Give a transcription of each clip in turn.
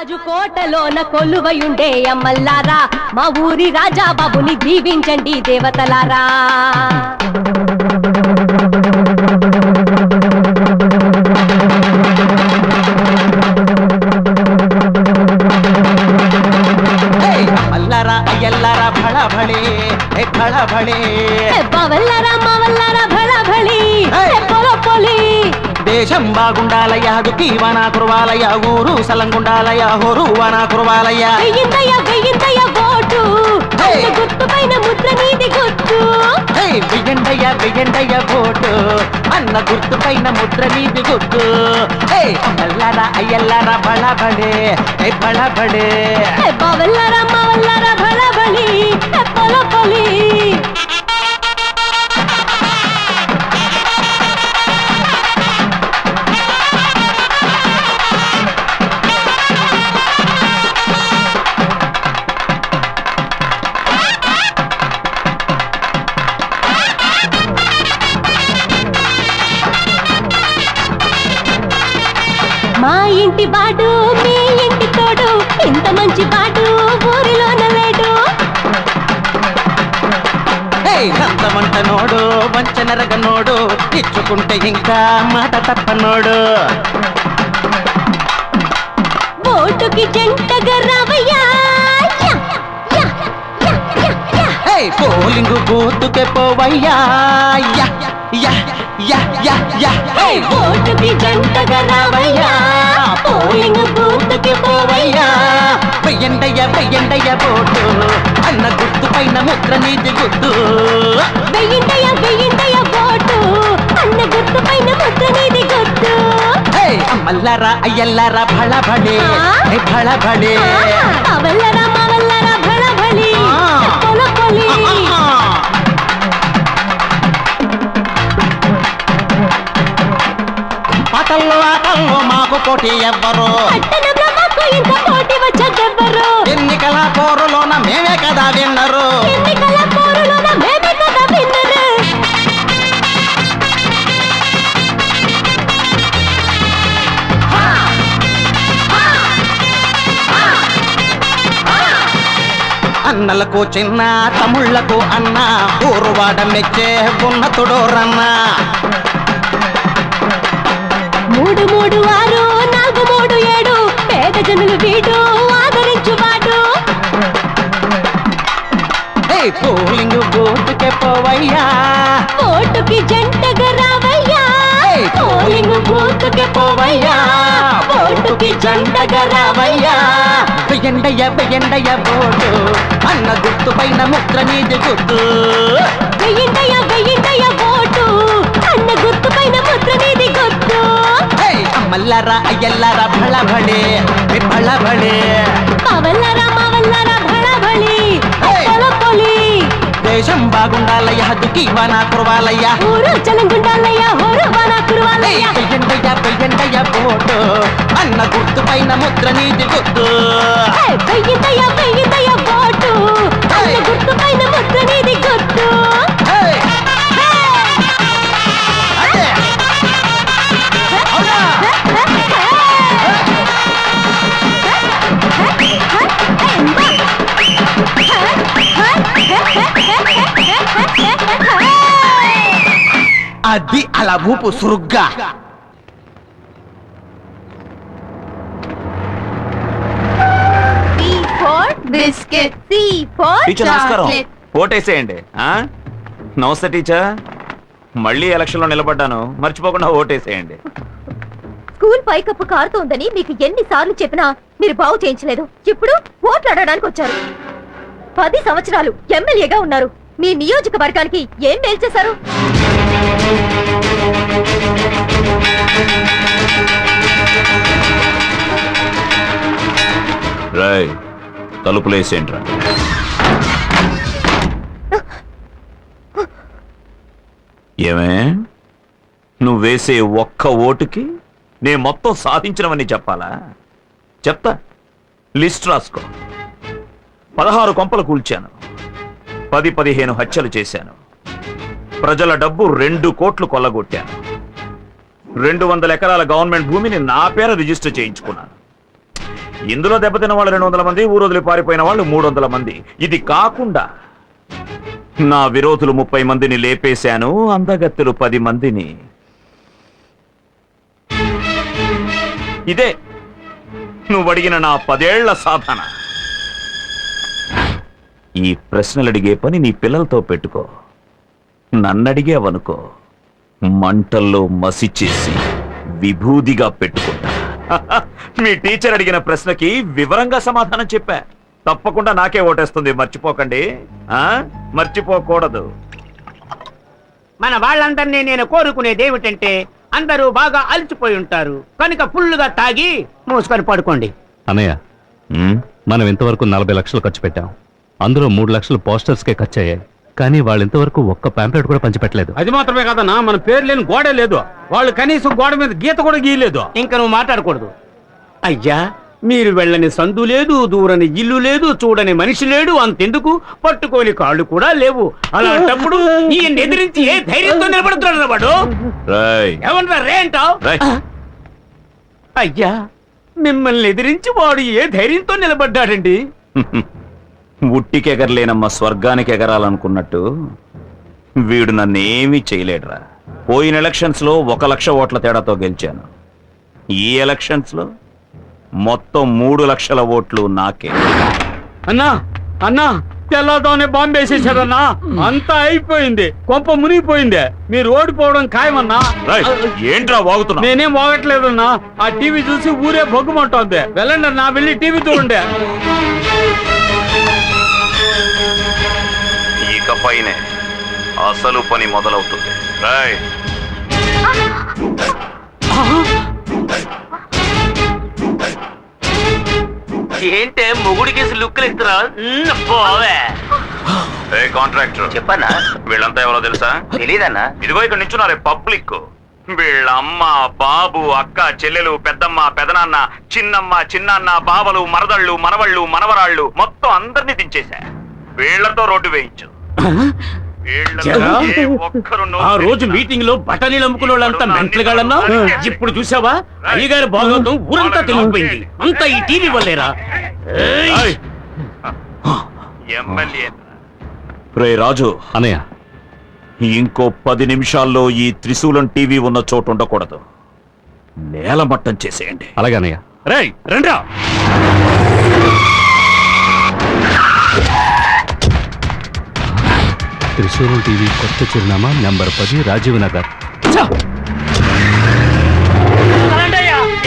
రాజు కోటలోన కొలువయుండే అమ్మల్లారా మా ఊరి రాజా బాబుని దీవించండి దేవతలారా. అమ్మల్లారా అయ్యల్లారా భళ భళే భళ భళే బావల్లారా మావల్లారా భళ భళి పొల పొలి. దేశం బాగుండాలయ్య దుఃఖీవనా కురవాలయ్య ఊరు సలంగుండాలయ్య హోరువనా కురవాలయ్య. వెయ్యిందయ్య వెయ్యిందయ్య ఓటు గుర్తు పైన ముద్ర నీది గుర్తు. వెయ్యండయ్య వెయ్యండయ్య ఓటు అన్న గుర్తు పైన ముద్ర నీది గుర్తు. అమ్మల్లారా అయ్యల్లారా భళ భళే భళ భళే బావల్లారా మావల్లారా భళ భళి పొల పొలి. మా ఇంటి బాడు మీ ఇంటి తోడు ఇంత మంచి బాడు ఊరిలోన లేడు. అంతమంట నోడు వంచనరగ నోడు ఇచ్చుకుంటే ఇంకా మాట తప్పనోడు. ఓటుకి జంటగా రావయ్యా పోలింగు బూతుకే పోవయ్యా. ఓటుకి జంటగా రావయ్యా పోలింగు బూతుకి పోవయ్యా. వెయ్యండయ్య వెయ్యండయ్య ఓటు అన్న గుర్తు పైన ముద్ర నీది గుర్తు. వెయ్యిందయ్య వెయ్యిందయ్య ఓటు అన్న గుర్తు పైన ముద్ర నీది గుర్తు. అమ్మల్లారా అయ్యల్లారా భళ భళే భళ భళే అవల్లరా మావల్లరా భళ భళి పొల పొలి. పాటల్లో ఆటల్లో మాకు పోటీ ఎవ్వరు పట్టణంలో మాకు ఇంత పోటీ వచ్చేదెవ్వరు. ఎన్నికల పోరులోన మేమే కదా విన్నరు. ఎన్నికల పోరులోన మేమే కదా విన్నరు. అన్నలకు చిన్న తమ్ముళ్లకు అన్న ఊరువాడ మెచ్చే ఉన్నతుడు రన్న. 3 3 6 4 3 7 పేద జనులు వీడు ఆదరించువాడు. పోలింగు బూతుకే పోవయ్యా ఓటుకి జంటగా రావయ్యా పోలింగు బూతుకే పోవయ్యా ఓటుకి జంటగా రావయ్యా. వెయ్యండయ్య వెయ్యండయ్య ఓటు అన్న గుర్తు పైన ముద్ర నీది గుర్తు. వెయ్యిందయ్య వెయ్యిందయ్య ఓటు అన్న గుర్తు పైన ముద్ర నీది గుర్తు. అమ్మల్లారా అయ్యల్లారా భళ భళే భళ భళే మావల్లారా మావల్లారా భళ భళి పొల పొలి. దేశం బాగుండాలయ్య దుఃఖీవనా కురవాలయ్య ఊరు చలంగుండాలయ్య హోరువనా కురవాలయ్య. వెయ్యండయ్య వెయ్యండయ్య ఓటు అన్న గుర్తు పైన ముద్ర నీది గుర్తు. వెయ్యిందయ్య వెయ్యిందయ్య ఓటు అన్న గుర్తు పైన ముద్ర నీది గుర్తు. అది అలా ఊపు సురుగ్గా. బిస్కెట్ టీచర్ నమస్కారం. ఓటేసేయండి. నమస్తే టీచర్. మళ్ళీ ఎలక్షన్ లో నిలబడ్డాను, మర్చిపోకుండా ఓటేసేయండి. స్కూల్ పైకప్పు కారుతోందని మీకు ఎన్నిసార్లు చెప్పినా మీరు బాగు చేయించలేదు. ఇప్పుడు ఓట్లు అడగడానికి వచ్చారు. 10 సంవత్సరాలు ఎమ్మెల్యేగా ఉన్నారు. మీ నియోజకవర్గానికి ఏం మేలు చేశారు? రాయ్ తలుపులేసేంట్రా. ఏమే నువ్వు వేసే ఒక్క ఓటుకి నేను మొత్తం సాధించినవని చెప్పాలా? చెప్తా, లిస్ట్ రాసుకో. 16 కొంపలు కూల్చాను, 10-15 హత్యలు చేశాను, ప్రజల డబ్బు 2 కోట్లు కొల్లగొట్టాను, 200 ఎకరాల గవర్నమెంట్ భూమిని నా పేర రిజిస్టర్ చేయించుకున్నాను. ఇందులో దెబ్బతిన్న వాళ్ళు 200 మంది, ఊరు వదిలి పారిపోయిన వాళ్ళు 300 మంది. ఇది కాకుండా నా విరోధులు 30 మందిని లేపేశాను, అందగత్తెలు 10 మందిని. ఇదే నువ్వు అడిగిన నా 10 ఏళ్ల సాధన. ఈ ప్రశ్నలు అడిగే పని నీ పిల్లలతో పెట్టుకో. నన్నడిగేవనుకో, మంటల్లో మసి చేసి విభూదిగా పెట్టుకుంటా. మీ టీచర్ అడిగిన ప్రశ్నకి వివరంగా సమాధానం చెప్పా. తప్పకుండా నాకే ఓటేస్తుంది, మర్చిపోకండి. మర్చిపోకూడదు. మన వాళ్ళందరినీ నేను కోరుకునేది ఏమిటంటే, అందరూ బాగా అలసిపోయి ఉంటారు కనుక ఫుల్లుగా తాగి మూసుకొని పడుకోండి. అన్నయ్య, మనం ఇంతవరకు 40 లక్షలు ఖర్చు పెట్టాం. అందులో 3 లక్షలు పోస్టర్స్కే ఖర్చు అయ్యాయి. కానీ వాళ్ళు ఇంతవరకు ఒక్క ప్యాంప్లెట్ కూడా పంచిపెట్టలేదు. అది మాత్రమే కాదన్నా, మన పేరు లేని గోడే లేదు. వాళ్ళు కనీసం గోడ మీద గీత కూడా గీయలేదు. ఇంకా నువ్వు మాట్లాడకూడదు. అయ్యా, మీరు వెళ్ళని సందు లేదు, దూరని ఇల్లు లేదు, చూడని మనిషి లేడు, అంతెందుకు పట్టుకోని కాళ్ళు కూడా లేవు. అలాంటప్పుడు ఈయన ఎదిరించి ఏ ధైర్యంతో నిలబడుతున్నాడు వాడు? ఏమన్నా రే అంటావు? అయ్యా, మిమ్మల్ని ఎదిరించి వాడు ఏ ధైర్యంతో నిలబడ్డాడండి? ఉట్టికెగరలేనమ్మ స్వర్గానికి ఎగరాలనుకున్నట్టు వీడు నన్నేమీ చేయలేడురా. పోయిన ఎలక్షన్స్ లో 1 లక్ష ఓట్ల తేడాతో గెలిచాను. ఈ ఎలక్షన్స్ లో మొత్తం 3 లక్షల ఓట్లు నాకే. అన్నా అన్నా, తెల్లతోనే బాంబు వేసేసాడన్నా. అంతా అయిపోయింది, కొంప మునిగిపోయింది. మీరు ఓడిపోవడం ఖాయమన్నా. ఏంట్రా వాగుతున్నా? నేనేం వాగట్లేదన్నా. ఆ టీవీ చూసి ఊరే బొగ్గుమంటోంది. వెళ్ళండి అన్నా, వెళ్ళి టీవీ చూడండి. ఇకపైనే అసలు పని మొదలవుతుంది. ఏంటే మొగుడికేసి లుక్కులు ఎత్తురా? కాంట్రాక్టర్ చెప్పన్నా. వీళ్ళంతా ఎవరో తెలుసా? తెలీదన్నా. ఇదిగో ఇక్కడ నించున్నారే పబ్లిక్. వీళ్ళ అమ్మ, బాబు, అక్క, చెల్లెలు, పెద్దమ్మ, పెదనాన్న, చిన్నమ్మ, చిన్నాన్న, బావలు, మరదళ్ళు, మనవళ్ళు, మనవరాళ్ళు మొత్తం అందరినీ దించేశా. వీళ్లతో రోడ్డు వేయించు. ఆ రోజు మీటింగ్ లో బఠానీలు అమ్ముకునే వాళ్ళంతా మెంటలుగాళ్ళన్నా. ఇప్పుడు చూసావా, అయ్యగారి భాగవతం ఊరంతా తెలిసిపోయింది. అంతా ఈ టీవీ వల్లేరా? ఎమ్మెల్యే రాజు అన్నయ్య, ఇంకో 10 నిమిషాల్లో ఈ త్రిశూలం టీవీ ఉన్న చోటు ఉండకూడదు. నేలమట్టం చేసేయండి. అలాగే అన్నయ్య. రేయ్ రండ్రా. త్రిశూలం టీవీ కొత్త చిరునామా నంబర్ 10 రాజీవ్ నగర్.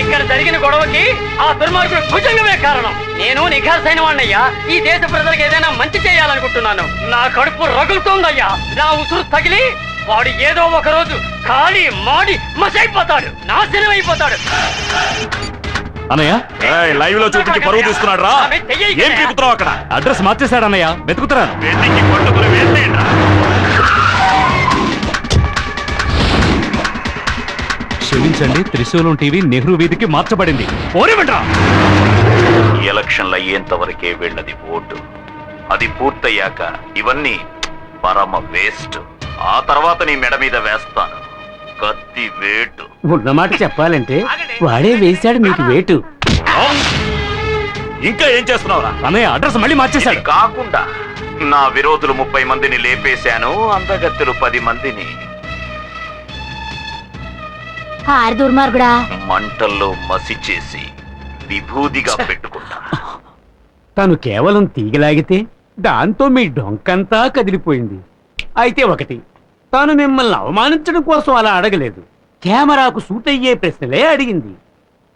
ఇక్కడ జరిగిన గొడవకి ఆ దుర్మార్గుడు భుజంగమే కారణం. నేను నిఘాసైన వాణ్ణయ్యా. ఈ దేశ ప్రజలకు ఏదైనా మంచి చేయాలనుకుంటున్నాను. నా కడుపు రగులుతోందయ్యా. నా ఉసురు తగిలి వాడు ఏదో ఒక రోజు ఖాళీ మాడి మసైపోతాడు, నాశనం అయిపోతాడు. అన్నయ్య, లైవ్ లో చూపించి పరువు తీస్తున్నాడు రా. ఏం పీకుతున్నావు అక్కడ? అడ్రస్ మార్చేశాడు అన్నయ్య, వెతుకుతున్నాను. క్షమించండి, త్రిశూలం టీవీ నెహ్రూ వీధికి మార్చబడింది. ఎలక్షన్లు అయ్యేంత వరకే వీళ్ళది ఓటు. అది పూర్తయ్యాక ఇవన్నీ పరమ వేస్ట్. ఆ తర్వాత నీ మెడ మీద వేస్తాను కత్తి వేటు. ఉన్నమాట చెప్పాలంటే వాడే వేశాడు మీకు వేటు. ఇంకా ఏం చేస్తున్నావురా? అన్నయ్య, అడ్రస్ మళ్ళీ మార్చేశాడు. కాకుండా నా విరోధులు 30 మందిని లేపేశాను, అందగత్తెలు 10 మందిని. దుర్మార్గుడా, మంటల్లో మసి చేసి విభూదిగా పెట్టుకుంటా. తను కేవలం తీగలాగితే దాంతో మీ డొంకంతా కదిలిపోయింది. అయితే ఒకటి, తాను మిమ్మల్ని అవమానించడం కోసం అలా అడగలేదు. కెమెరాకు సూట్ అయ్యే ప్రశ్నలే అడిగింది.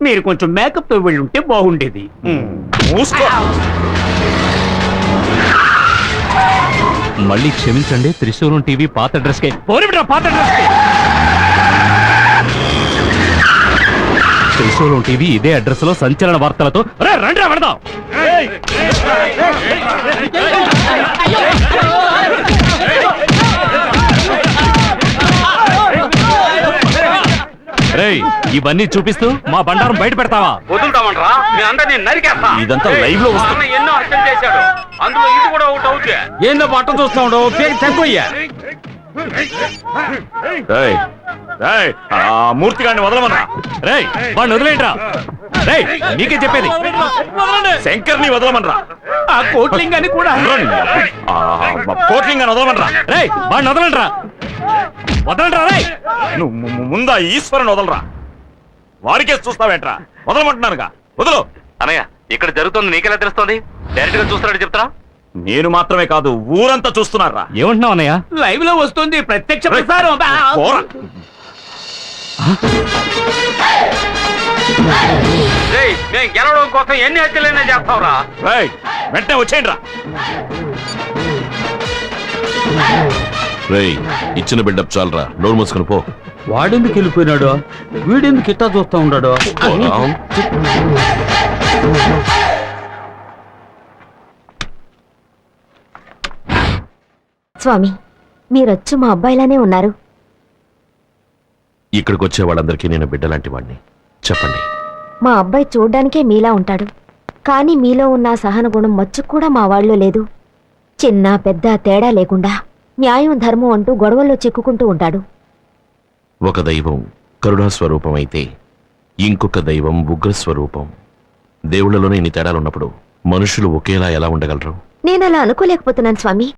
మీరు కొంచెం మేకప్ తో వెళ్ళుంటే బాగుండేది. మళ్ళీ క్షమించండి, త్రిశూలం టీవీ పాత అడ్రస్ కే. పాత అడ్రస్ కే. త్రిశూలం టీవీ ఇదే అడ్రస్ లో సంచలన వార్తలతో రండి పెడదాం. రేయ్, ఇవన్నీ చూపిస్తూ మా బండారం బయట పెడతావా? వదులుతామంటారా? మీ అందరినీ నరికేస్తా. ఇదంతా లైవ్ లో వస్తుంది. ఎన్నో అర్థం చేశాడు, అందులో ఇది కూడా ఒకటి అవుతుంది. ఏందో బట్ట చూస్తా ఉండవు, పేరు తక్కువయ్యా. మూర్తి గారిని వదలమన్నా. రేయ్, వాడిని వదిలేంట్రా. రేయ్, నీకే చెప్పేది శంకర్ని వదలమనరా ఆ కోట్లింగాన్ని కూడా కోట్లింగాన్ని వదలమనరా రేయ్ వాడిని వదలండిరా వదలండిరా రేయ్ నువ్వు ముందా ఈశ్వరుని వదలరా వారికే చూస్తావేంట్రా వదలమంటున్నానుగా వదలు అనయ్య ఇక్కడ జరుగుతుంది నీకెలా తెలుస్తుంది డైరెక్ట్ గా చూస్తున్నాడు చెప్తారా నేను మాత్రమే కాదు ఊరంతా చూస్తున్నారా ఏమంటున్నావు అన్నయ్య లైవ్ లో వస్తుంది ప్రత్యక్ష ప్రసారం పోరా నేను గెలవడం కోసం ఎన్ని హత్యలైనా చేస్తావురా రేయ్, వెంటనే వచ్చేయండి రా రేయ్ ఇచ్చిన బిల్డప్ చాలరా నోరు మూసుకుని పో వాడెందుకు వెళ్ళిపోయినాడు వీడెందుకు ఇట్టా చూస్తా ఉన్నాడు స్వామి మీరొచ్చు మా అబ్బాయిలానే ఉన్నారు. ఇక్కడికి వచ్చే వాళ్ళందరికీ నేను బిడ్డలాంటి వాడిని చెప్పండి మా అబ్బాయి చూడ్డానికే మీలా ఉంటాడు, కానీ మీలో ఉన్న సహన గుణం మచ్చుకు కూడా మా వాళ్ళలో లేదు. చిన్న పెద్ద తేడా లేకుండా న్యాయం ధర్మం అంటూ గొడవల్లో చిక్కుకుంటూ ఉంటాడు. ఒక దైవం కరుణాస్వరూపం అయితే ఇంకొక దైవం ఉగ్రస్వరూపం. దేవుళ్ళలోనే ఇన్ని తేడాలున్నప్పుడు మనుషులు ఒకేలా ఎలా ఉండగలరు? నేనలా అనుకోలేకపోతున్నాను స్వామి.